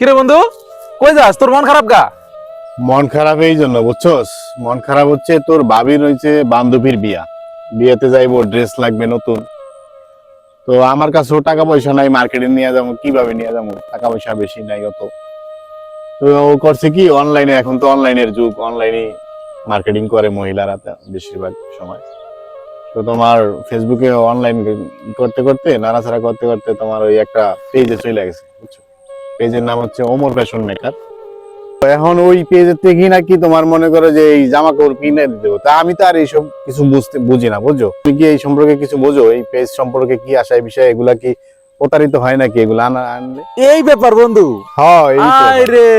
কিরে বন্ধু, কই যাস? তোর মন খারাপ গা? মন খারাপ এই জন্য বুঝছস, মন খারাপ হচ্ছে তোর ভাবির হইছে বান্ধবীর বিয়া, বিয়েতে যাইবো, ড্রেস লাগবে নতুন। তো আমার কাছেও টাকা পয়সা নাই, মার্কেটে নিয়ে যাবো, কিভাবে নিয়ে যাবো, টাকা পয়সা বেশি নাই অত। তো ও করছে কি, অনলাইনে, এখন তো অনলাইনের যুগ, অনলাইনে মার্কেটিং করে মহিলারা বেশিরভাগ সময়। তো তোমার ফেসবুকে অনলাইন করতে করতে, নাড়াচাড়া করতে করতে তোমার ওই একটা পেজে চলে গেছে, বুঝছো? পেজের নাম হচ্ছে ওমর ফ্যাশন মেকার। এখন ওই পেজের থেকে নাকি তোমার মনে করো যে এই জামা কাপড় কিনে দিতে হবে। তা আমি তো আর এইসব কিছু বুঝি না, বুঝছো? তুমি কি এই সম্পর্কে কিছু বোঝো? এই পেজ সম্পর্কে কি আশায় বিষয়, এগুলা কি প্রতারিত হয় নাকি এগুলা আনলে? এই ব্যাপার বন্ধু। হ্যাঁ, এই তো। আয় রে,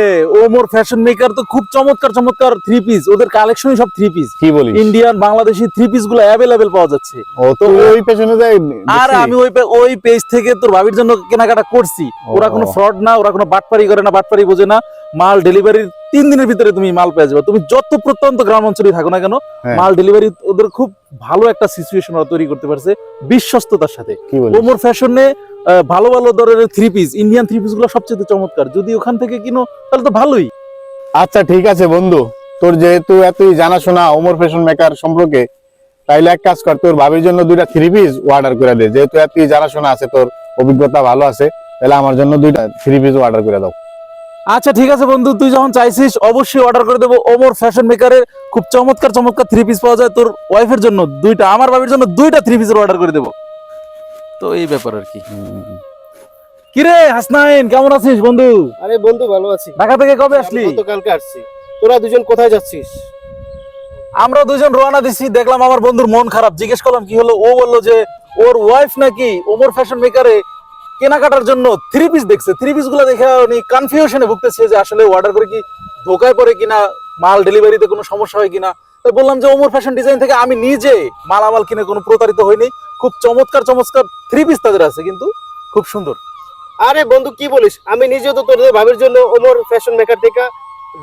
ওমর ফ্যাশন মেকার তো খুব চমৎকার চমৎকার থ্রি পিস, ওদের কালেকশনই সব থ্রি পিস। কি বলিস? ইন্ডিয়ান বাংলাদেশি থ্রি পিস গুলো অ্যাভেলেবেল পাওয়া যাচ্ছে। ও তো ওই পেছনে যাই। আর আমি ওই পেজ থেকে তোর ভাবির জন্য কেনাকাটা করছি। ওরা কোনো ফ্রড না, ওরা কোনো বাটপারি করে না, বাটপারি বোঝে না। মাল ডেলিভারির 3 দিনের ভিতরে তুমি মাল পেয়ে যাবে। তুমি যত প্রত্যন্ত গ্রাম অঞ্চলে থাকো না কেন, মাল ডেলিভারি ওদের খুব ভালো একটা সিচুয়েশন ওরা তৈরি করতে পারছে বিশ্বস্ততার সাথে। ওমর ফ্যাশনে ভালো ভালো ধরনের three piece, Indian three piece গুলো সবচেয়ে চমৎকার। যদি ওখান থেকে কিনো তাহলে তো ভালোই। আচ্ছা ঠিক আছে বন্ধু, তোর যেহেতু এতই জানাশোনা ওমর ফ্যাশন মেকার সম্পর্কে, তাইলে এক কাজ কর, তোর ভাবির জন্য 2টা থ্রি পিস অর্ডার করে দে। যেহেতু এতই জানাশোনা আছে, তোর অভিজ্ঞতা ভালো আছে, তাহলে আমার জন্য 2টা থ্রি পিস অর্ডার করে দাও। আচ্ছা ঠিক আছে বন্ধু, তুই যখন চাইছিস অবশ্যই অর্ডার করে দেবো। ওমর ফ্যাশন মেকারের খুব চমৎকার চমৎকার থ্রি পিস পাওয়া যায়। তোর ওয়াইফের জন্য 2টা, আমার ভাবির জন্য 2টা থ্রি পিসের অর্ডার করে দেবো। তো এই ব্যাপার আর কি। কিরে হাসনাইন, কেমন আছিস বন্ধু? আরে বন্ধু ভালো আছি। ঢাকা থেকে কবে আসলি? গতকালকে আসছি। তোরা দুজন কোথায় যাচ্ছিস? আমরা দুজন রওনা দিছি। দেখলাম আমার বন্ধুর মন খারাপ, জিজ্ঞেস করলাম কি হলো। ও বললো যে ওর ওয়াইফ নাকি ওমর ফ্যাশন মেকারে কেনাকাটার জন্য থ্রি পিস দেখছে। থ্রি পিস গুলো দেখে উনি কনফিউশনে ভুগতেছে যে আসলে অর্ডার করে কি ধোকায় পড়ে কিনা, মাল ডেলিভারিতে কোনো সমস্যা হয় কিনা। তাই বললাম যে ওমর ফ্যাশন ডিজাইন থেকে আমি নিজে মালামাল কিনে কোনো প্রতারিত হইনি। খুব চমৎকার চমৎকার থ্রি পিস তাদের আছে, কিন্তু খুব সুন্দর। আরে বন্ধু কি বলিস, আমি নিজেও তো তোদের ভাবির জন্য ওমর ফ্যাশন মেকার থেকে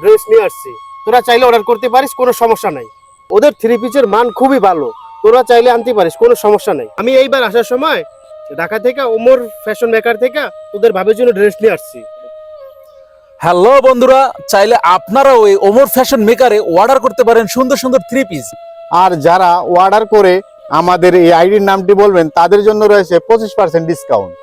ড্রেস নিয়ে আসছি। তোরা চাইলে অর্ডার করতে পারিস, কোনো সমস্যা নাই। ওদের থ্রি পিসের মান খুবই ভালো, তোরা চাইলে আনতে পারিস, কোনো সমস্যা নাই। আমি এইবার আসার সময় ঢাকা থেকে ওমর ফ্যাশন মেকার থেকে তোদের ভাবির জন্য ড্রেস নিয়ে আসছি। হ্যালো বন্ধুরা, চাইলে আপনারাও এই ওমর ফ্যাশন মেকারে অর্ডার করতে পারেন সুন্দর সুন্দর থ্রি পিস। আর যারা অর্ডার করে আমাদের এই আইডির নামটি বলবেন, তাদের জন্য রয়েছে 25% ডিসকাউন্ট।